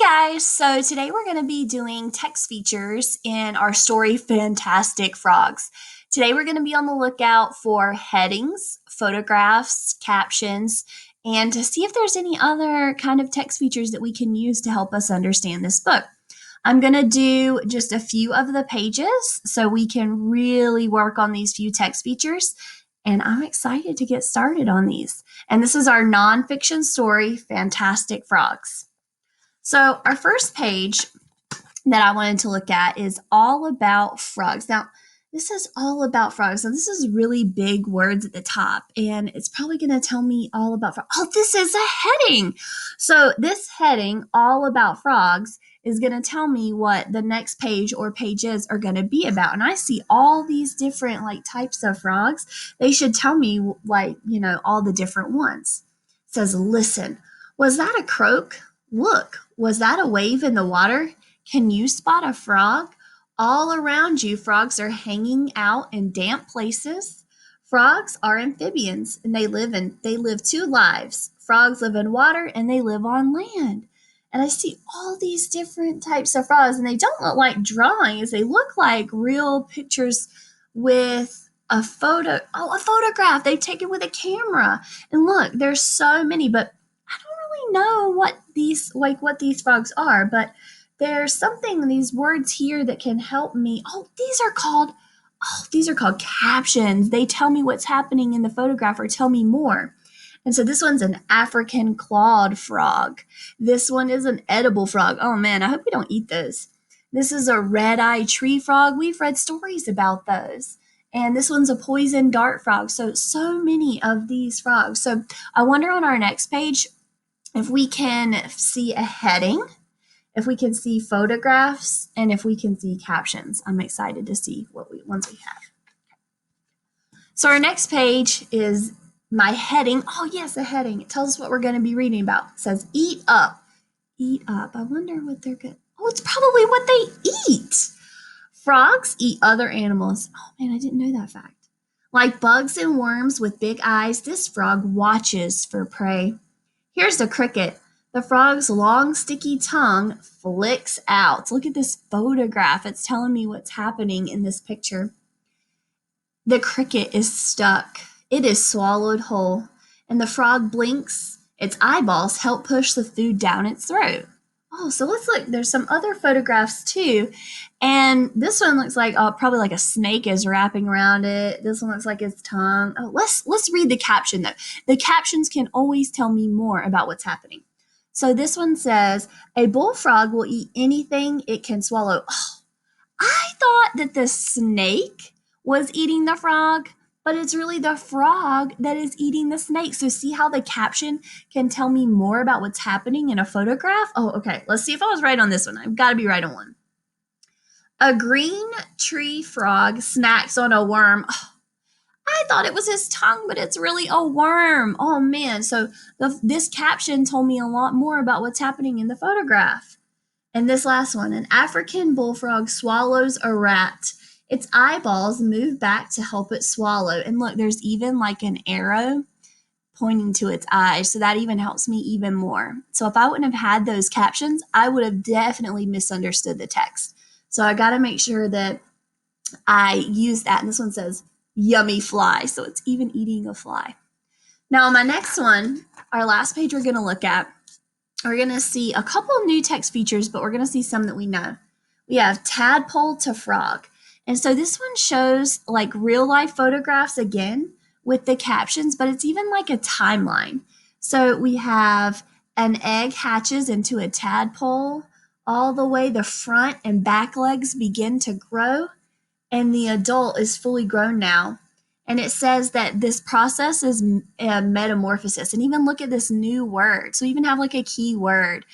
Guys, so today we're going to be doing text features in our story Fantastic Frogs. Today we're going to be on the lookout for headings, photographs, captions, and to see if there's any other kind of text features that we can use to help us understand this book. I'm going to do just a few of the pages so we can really work on these few text features, and I'm excited to get started on these. And this is our nonfiction story, Fantastic Frogs. So our first page that I wanted to look at is all about frogs. Now, this is all about frogs. And this is really big words at the top, and it's probably going to tell me all about frogs. Oh, this is a heading. So this heading, all about frogs, is going to tell me what the next page or pages are going to be about. And I see all these different types of frogs. They should tell me all the different ones. It says, listen, was that a croak? Look, was that a wave in the water? Can you spot a frog? All around you, frogs are hanging out in damp places. Frogs are amphibians, and they live two lives. Frogs live in water, and they live on land. And I see all these different types of frogs, and they don't look like drawings. They look like real pictures with a photograph they've taken with a camera. And look, there's so many, but know what these frogs are, but there's something, these words here that can help me. These are called captions. They tell me what's happening in the photograph or tell me more. And so this one's an African clawed frog. This one is an edible frog. Oh man, I hope we don't eat those. This is a red-eyed tree frog. We've read stories about those. And this one's a poison dart frog. So many of these frogs. So I wonder on our next page if we can see a heading, if we can see photographs, and if we can see captions. I'm excited to see what ones we have. So our next page is my heading. Oh yes, a heading. It tells us what we're going to be reading about. It says, eat up. Eat up. I wonder what they're good. Oh, it's probably what they eat. Frogs eat other animals. Oh man, I didn't know that fact. Like bugs and worms with big eyes, this frog watches for prey. Here's the cricket. The frog's long, sticky tongue flicks out. Look at this photograph. It's telling me what's happening in this picture. The cricket is stuck. It is swallowed whole. And the frog blinks. Its eyeballs help push the food down its throat. Oh, so let's look. There's some other photographs too. And this one looks like probably like a snake is wrapping around it. This one looks like its tongue. Oh, let's read the caption though. The captions can always tell me more about what's happening. So this one says, a bullfrog will eat anything it can swallow. Oh, I thought that the snake was eating the frog, but it's really the frog that is eating the snake. So see how the caption can tell me more about what's happening in a photograph? Oh, okay. Let's see if I was right on this one. I've got to be right on one. A green tree frog snacks on a worm. Oh, I thought it was his tongue, but it's really a worm. Oh, man. So this caption told me a lot more about what's happening in the photograph. And this last one, an African bullfrog swallows a rat. Its eyeballs move back to help it swallow. And look, there's even like an arrow pointing to its eyes. So that even helps me even more. So if I wouldn't have had those captions, I would have definitely misunderstood the text. So I got to make sure that I use that. And this one says, yummy fly. So it's even eating a fly. Now on my next one, our last page we're going to look at, we're going to see a couple of new text features, but we're going to see some that we know. We have tadpole to frog. And so this one shows like real life photographs again with the captions, but it's even like a timeline. So we have an egg hatches into a tadpole, all the way the front and back legs begin to grow, and the adult is fully grown now. And it says that this process is a metamorphosis. And even look at this new word. So even have like a key word.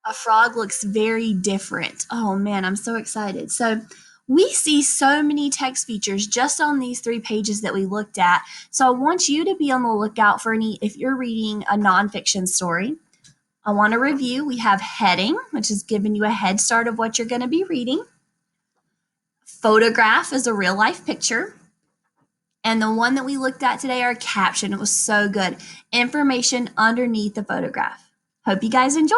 A frog looks very different. Oh man, I'm so excited. So we see so many text features just on these 3 pages that we looked at. So I want you to be on the lookout for any, if you're reading a nonfiction story. I want to review. We have heading, which is giving you a head start of what you're going to be reading. Photograph is a real life picture. And the one that we looked at today, our caption, it was so good. Information underneath the photograph. Hope you guys enjoyed.